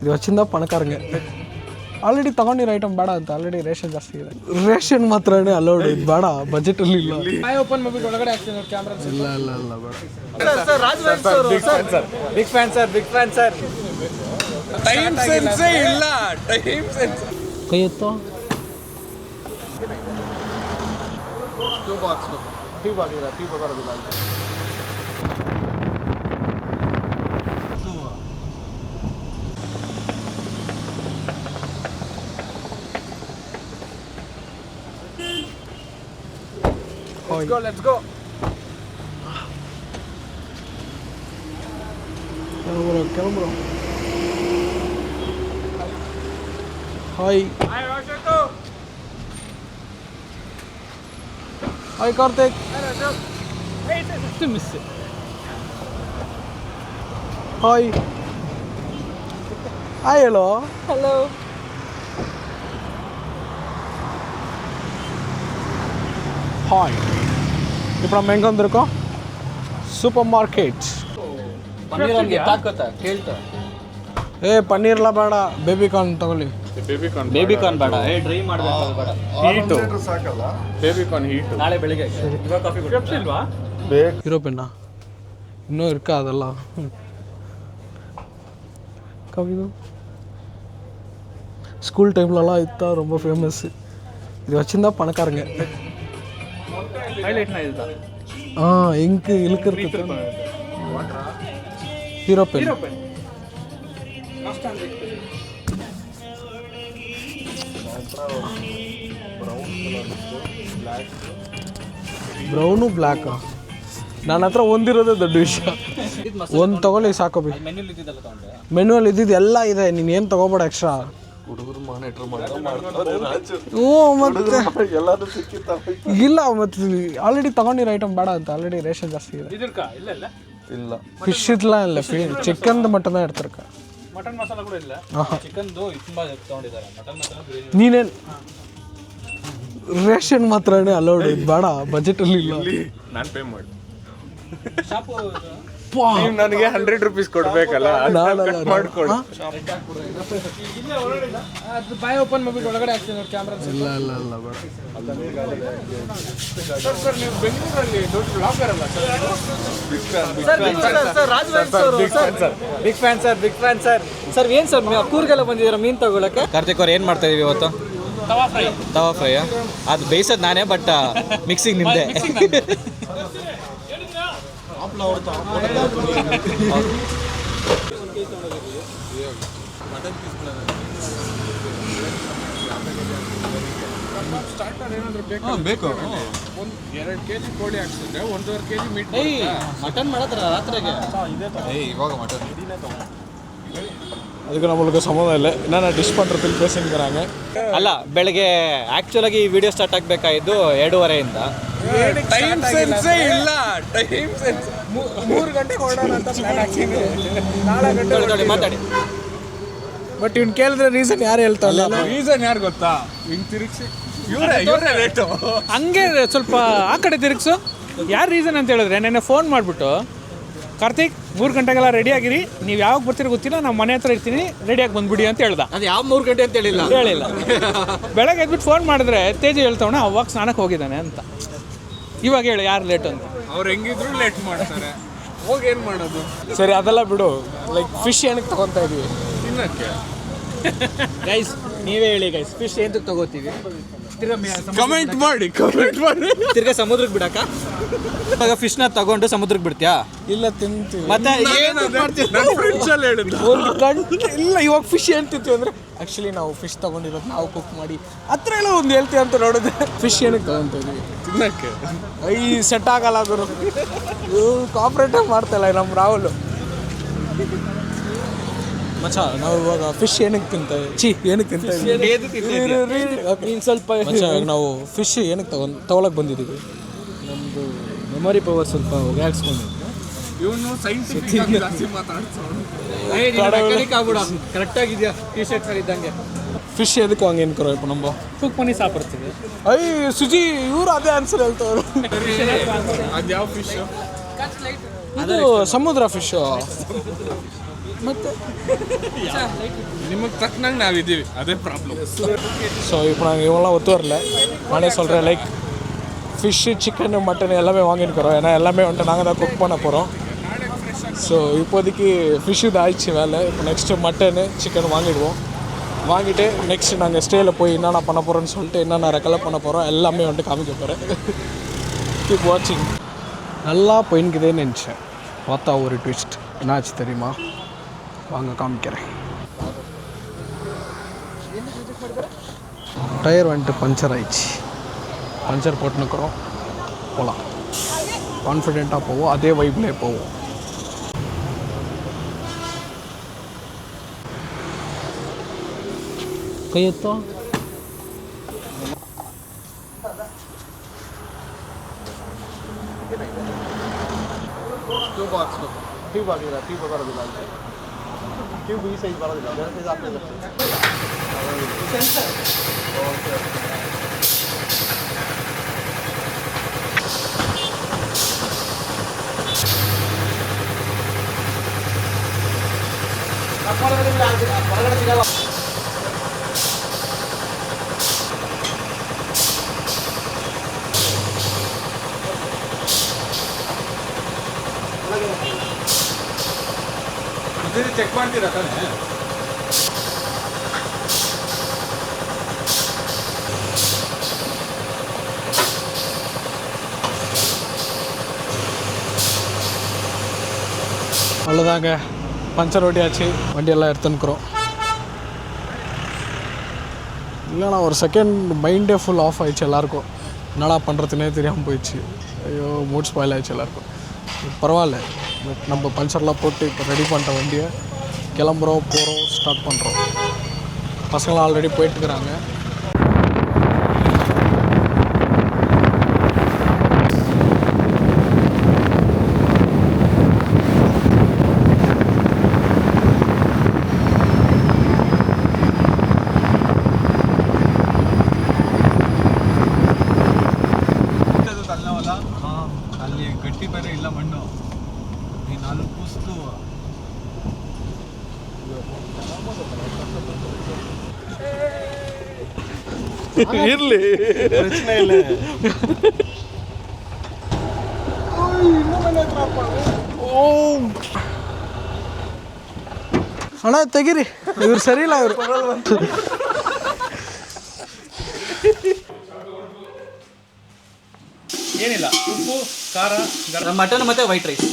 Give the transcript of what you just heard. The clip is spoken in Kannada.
ಇದು వచ్చిందా ಪಣಕಾರಂಗೆ ಆಲ್ರೆಡಿ ತಗೊಂಡಿರೋ ಐಟಮ್ ಬೇಡ ಅಂತ ಆಲ್ರೆಡಿ ರೇಷನ್ ಜಾಸ್ತಿ ಇದೆ ರೇಷನ್ ಮಾತ್ರನೇ ಅಲೌಡ್ ಇದು ಬೇಡ ಬಜೆಟ್ ಅಲ್ಲಿ ಇಲ್ಲ ಓಪನ್ ಮಾಡ್ಬಿಟ್ಟು ಒಳಗಡೆ ಹಾಕ್ತೀನಿ ಕ್ಯಾಮೆರಾ ಇಲ್ಲ ಇಲ್ಲ ಇಲ್ಲ ಬೇಡ sir Raj big fan sir time sense ಇಲ್ಲ ಟೈಮ್ ಸೆನ್ಸ್ ಕೈ ಎತ್ತೋ ಟೂ ಬಾಕ್ಸ್ ಬರೋದಿಲ್ಲ Let's go. Camera. Hi. Hi, Rashako. Hi, Karthik. Hi, Rashak. Hey, it's a miss. Hi. Hi, hello. Hello. Hi. ఇప్పుడు మనం ఏం కొందరుకో సూపర్ మార్కెట్ ಏ ಪನ್ನೀರ್ ಎಲ್ಲ ಬೇಡ ಬೇಬಿ ಕಾರ್ನ್ ತಗೊಳ್ಳಿ ಬೇಬಿ ಕಾರ್ನ್ ಬೇಡ ಡ್ರೈ ಮಾಡಬೇಕು ಬೇಡ ಹೀಟ್ ಸಾಕಲ್ಲ ಬೇಬಿ ಕಾರ್ನ್ ಹೀಟ್ ನಾಳೆ ಬೆಳಿಗ್ಗೆ ಇವಾಗ ಕಾಫಿ ಕುಡಿಯೋದು ಇಲ್ವಾ ಹೀರೋ ಪೆನ್ನ ಇನ್ನೂ ಇರ್ಕ ಅದೆಲ್ಲ ಕಾಫಿದು ஸ்கூல் டைம்லலாம் இதுதான் ரொம்ப ஃபேமஸ் இது வச்சுருந்தா பணக்காரங்க ஹைலைட்னா இதுதான் இங்கு இழுக்கிறதுக்கு ஹீரோ பென் ಬ್ರೌನು ಬ್ಲ್ಯಾಕಾ ನನ್ನ ಹತ್ರ ಒಂದಿರೋದೇ ದೊಡ್ಡ ವಿಷಯ ಒಂದು ತಗೊಳ್ಳಿ ಸಾಕು ಬಿ ಮೆನ್ಯುವಲ್ಲಿ ಇದ್ದಿದ್ದು ಎಲ್ಲ ಇದೆ ನೀನು ಏನು ತಗೋಬೇಡ ಎಕ್ಸ್ಟ್ರಾ ಹುಡುಗರು ಮತ್ತೆ ಇಲ್ಲ ಮತ್ತೆ ಆಲ್ರೆಡಿ ತಗೊಂಡಿರೋ ಐಟಮ್ ಬೇಡ ಅಂತ ಆಲ್ರೆಡಿ ರೇಷನ್ ಜಾಸ್ತಿ ಇದೆ ಇಲ್ಲ ಫಿಶ್ ಇಲ್ಲ ಚಿಕನ್ ಮಟನ್ ಇರ್ತಾರಕ್ಕ ಮಟನ್ ಮಸಾಲ ಕೂಡ ಇಲ್ಲ ಚಿಕನ್ದು ತುಂಬಾ ತಗೊಂಡಿದ್ದಾರೆ ಮಟನ್ ಮಸಾಲ ನೀನೇನು ರೇಷನ್ ಮಾತ್ರನೇ ಅಲೌಡ್ ಇದು ಬೇಡ ಬಜೆಟ್ ಅಲ್ಲಿ ಇಲ್ಲ ನಾನು ಪೇ ಮಾಡಿ ನನಗೆ 100 ರೂಪೀಸ್ ಕೊಡ್ಬೇಕಲ್ಲ ಮಾಡ್ಕೊಡು ಬಾಯ್ ಓಪನ್ ಮಾಡ್ಬಿಟ್ಟು ಒಳಗಡೆ ಹಾಕ್ತೀನಿ ಕ್ಯಾಮ್ರಾ ಇಲ್ಲ ಇಲ್ಲ ಇಲ್ಲ ಬೇಡ ಸರ್ ನೀವು ಬೆಂಗಳೂರಲ್ಲಿ ದೊಡ್ಡ ಬ್ಲಾಗರ್ ಅಲ್ಲ ಬಿಗ್ ಫ್ಯಾನ್ ಸರ್ ಏನು ಸರ್ ಕೂರ್ಗೆಲ್ಲ ಬಂದಿದ್ದೀರಾ ಮೀನು ತಗೊಳಕ್ಕೆ ಕಾರ್ತಿಕ್ ಅವ್ರು ಏನು ಮಾಡ್ತಾ ಇದೀವಿ ಇವತ್ತು ತವಾ ಫ್ರೈ ಅದು ಬೇಯಿಸೋದು ನಾನೇ ಬಟ್ ಮಿಕ್ಸಿಂಗ್ ನಿಮ್ಮದೇ ಬೇಕು 2 kg ಕೋಳಿ ಹಾಕ್ಸಿದ್ರೆ 1.5 kg ಮೀಟ್ ಮಟನ್ ಮಾಡತ್ರ ರಾತ್ರಿಗೆ ಇವಾಗ ಮಟನ್ அதுக்கு நம்மளுக்கு சம்மந்தம் இல்லை என்னென்ன டிஷ் பண்ணுறதுக்கு பேசிக்கிறாங்க ಅಲ್ಲ ಬೆಳಗ್ಗೆ ಆ್ಯಕ್ಚುಲಾಗಿ ಈ ವಿಡಿಯೋ ಸ್ಟಾರ್ಟ್ ಆಗಬೇಕಾಗಿದ್ದು 2:30 ಟೈಮ್ ಸೆನ್ಸೇ ಇಲ್ಲ ಟೈಮ್ ಸೆನ್ಸ್ 3 ಗಂಟೆಗೆ ಹೊರಡೋಣ ಅಂತ ಪ್ಲಾನ್ ಹಾಕಿದ್ವಿ 4 ಗಂಟೆ ಮಾತಾಡಿ ಬಟ್ ಇವ್ನು ಕೇಳಿದ್ರೆ ರೀಸನ್ ಯಾರು ಹೇಳ್ತಾರಲ್ಲ ರೀಸನ್ ಯಾರು ಗೊತ್ತಾ ಹಿಂಗೆ ತಿರುಗಿಸಿ ಇವರೇ ರೇಟು ಹಂಗೆ ಸ್ವಲ್ಪ ಆ ಕಡೆ ತಿರುಗಿಸು ಯಾರು ರೀಸನ್ ಅಂತ ಹೇಳಿದ್ರೆ ನೆನ್ನೆ ಫೋನ್ ಮಾಡಿಬಿಟ್ಟು ಕಾರ್ತಿಕ್ 3 ಗಂಟೆಗೆಲ್ಲ ರೆಡಿ ಆಗಿರಿ ನೀವು ಯಾವಾಗ ಬರ್ತೀರೋ ಗೊತ್ತಿಲ್ಲ ನಾವು ಮನೆ ಹತ್ರ ಇರ್ತೀನಿ ರೆಡಿಯಾಗಿ ಬಂದ್ಬಿಡಿ ಅಂತ ಹೇಳ್ದ. ಅದು ಯಾವ 3 ಗಂಟೆ ಅಂತ ಹೇಳಿಲ್ಲ ಬೆಳಗ್ಗೆ ಎದ್ಬಿಟ್ಟು ಫೋನ್ ಮಾಡಿದ್ರೆ ತೇಜ ಹೇಳ್ತಾವಣ ಅವಾಗ ಸ್ನಾನಕ್ಕೆ ಹೋಗಿದ್ದಾನೆ ಅಂತ. ಇವಾಗ ಹೇಳು ಯಾರು ಲೇಟ್ ಅಂತ. ಅವ್ರು ಹೆಂಗಿದ್ರು ಲೇಟ್ ಮಾಡ್ತಾರೆ, ಹೋಗಿ ಏನು ಮಾಡೋದು. ಸರಿ ಅದೆಲ್ಲ ಬಿಡು, ಲೈಕ್ ಫಿಶ್ ಏನಕ್ಕೆ ತಗೊತಾ ಇದೀವಿ ತಿನ್ನಕ್ಕೆ. ಗೈಸ್ ನೀವೇ ಹೇಳಿ ಗೈಸ್, ಫಿಶ್ ಏನಕ್ಕೆ ತಗೋತೀವಿ? ಕಮೆಂಟ್ ಮಾಡಿ ತಿರ್ಗಾ ಸಮುದ್ರಕ್ಕೆ ಬಿಡಕ್ಕ? ಇವಾಗ ಫಿಶ್ನ ತಗೊಂಡು ಸಮುದ್ರಕ್ಕೆ ಬಿಡ್ತೀಯಾ? ಇಲ್ಲ ತಿಂತೀವಿ. ಮತ್ತೆ ಒಂದು ಗಂಟೆ ಇಲ್ಲ. ಇವಾಗ ಫಿಶ್ ಏನು ತಿಂತೀವಿ ಅಂದರೆ ಆ್ಯಕ್ಚುಲಿ ನಾವು ಫಿಶ್ ತೊಗೊಂಡಿರೋದು ನಾವು ಕುಕ್ ಮಾಡಿ ಹತ್ರ ಎಲ್ಲ ಒಂದು ಹೇಳ್ತೀವಿ ಅಂತ ನೋಡಿದ್ರೆ ಫಿಶ್ ಏನಕ್ಕೆ ತೊಗೊತಾ ಇದೀವಿ? ತಿನ್ನಕ್ಕೆ. ಸೆಟ್ ಆಗಲ್ಲ ಗುರು, ಕಾಪ್ರೇಟಾಗಿ ಮಾಡ್ತಾಯಿಲ್ಲ ನಮ್ಮ ರಾಹುಲ್ ಮಚ್ಚ. ನಾವು ಇವಾಗ ಫಿಶ್ ಏನಕ್ಕೆ ತಿಂತೇವೆ? ಏನಕ್ಕೆ ತಿಂತೇವೆ? ನೀನು ಸ್ವಲ್ಪ ನಾವು ಫಿಶ್ ಏನಕ್ಕೆ ತಗೊಳಕ್ಕೆ ಬಂದಿದ್ದೀವಿ? ನಮ್ಮದು ಮೆಮೊರಿ ಪವರ್ ಸ್ವಲ್ಪ ಹೊಗಾಡ್ಸ್ಕೊಂಡಿದ್ದೆ. ಇವನು ಸೈಂಟಿಫಿಕ್ ಜಾಸ್ತಿ ಮಾತಾಡ್ಸೋನು. ಕರೆಕ್ಟಾಗಿದೆಯಾ ಟಿ ಶರ್ಟ್ ಇದ್ದಂಗೆ? ಫಿಶ್ ಎದಕ್ಕೆ ಹಂಗೆ ಏನ್ಕರೋ ಇಪ್ಪ ನಮ್ಮ ಕುಕ್ ಮನಿ ಸಾಪಿಡ್ತೀವಿ. ಸುಜಿ ಇವರು ಅದೇ ಆನ್ಸರ್ ಹೇಳ್ತವ್ರು. ಅದು ಯಾವ ಫಿಶ್? ಇದು ಸಮುದ್ರ ಫಿಶ್. ಮತ್ತೆ ನಿಮಗೆ ತಕ್ಕನಂಗೆ ನಾವಿದ್ದೀವಿ, ಅದೇ ಪ್ರಾಬ್ಲಮ್. ஸோ இப்போ நாங்கள் இவங்களாம் ஒத்து வரல. நானே சொல்கிறேன் லைக் ஃபிஷ்ஷு, சிக்கனு, மட்டன் எல்லாமே வாங்கியிருக்கிறோம். ஏன்னா எல்லாமே வந்துட்டு நாங்கள் தான் குக் பண்ண போகிறோம். ஸோ இப்போதைக்கு ஃபிஷ்ஷு இது ஆயிடுச்சு வேலை. இப்போ நெக்ஸ்ட்டு மட்டனு, சிக்கன் வாங்கிடுவோம். வாங்கிட்டு நெக்ஸ்ட்டு நாங்கள் ஸ்டேயில் போய் என்னென்ன பண்ண போகிறோன்னு சொல்லிட்டு என்னென்ன ரெக்கலெக்ட் பண்ண போகிறோம் எல்லாமே வந்துட்டு காமிக்க போகிறேன். கீப் வாட்சிங். நல்லா போயின்னுக்குதேன்னு நினச்சேன், பார்த்தா ஒரு ட்விஸ்ட். என்னாச்சு தெரியுமா? வாங்க காமிக்கிறேன். டயர் வந்துட்டு பஞ்சர் ஆயிடுச்சு. பஞ்சர் போட்டுனுக்குறோம். போகலாம், கான்ஃபிடெண்ட்டாக போவோம், அதே வைப்லேயே போவோம். கையெத்தோ ಟ್ಯೂಬ್ ಆಗಿಲ್ಲ, ಟ್ಯೂಬ್ ಬರೋದಿಲ್ಲ ಅಂದರೆ ಟ್ಯೂಬ್ ಈ ಸೈಜ್ ಬರೋದಿಲ್ಲ, ಬೇರೆ ಸೈಜ್ ಆಗ್ತಿಲ್ಲ. ಹೊರಗಡೆ ಸಿಗಲ್ಲ. ಚೆಕ್ ಮಾಡ್ತೀರಾ ತಾನೇ? அவ்வளோதாங்க, பஞ்சர் ஓட்டியாச்சு, வண்டியெல்லாம் எடுத்துன்னுக்குறோம். இல்லைண்ணா ஒரு செகண்ட் மைண்டே ஃபுல் ஆஃப் ஆயிடுச்சு எல்லாருக்கும். என்னடா பண்ணுறதுனே தெரியாமல் போயிடுச்சு. ஐயோ, மூட் ஸ்பாயில் ஆயிடுச்சு எல்லாருக்கும். பரவாயில்ல, பட் நம்ம பஞ்சர்லாம் போட்டு இப்போ ரெடி பண்ணிட்ட வண்டியை கிளம்புறோம், போகிறோம், ஸ்டார்ட் பண்ணுறோம். பசங்களாம் ஆல்ரெடி போயிட்டுருக்குறாங்க. ಅಲ್ಲಿ ಗಟ್ಟಿ ಬೇರೆ ಇಲ್ಲ ಮಣ್ಣು, ಈ 4 ಕೂಸ್ತು ಇರಲಿ, ಪ್ರಶ್ನೆ ಇಲ್ಲ. ಅಣ್ಣ ತೆಗೀರಿ, ಇವ್ರು ಸರಿ ಇಲ್ಲ. ಇವರು ಏನಿಲ್ಲ, ಉಪ್ಪು, ಖಾರ, ಮಟನ್ ಮತ್ತೆ ವೈಟ್ ರೈಸ್.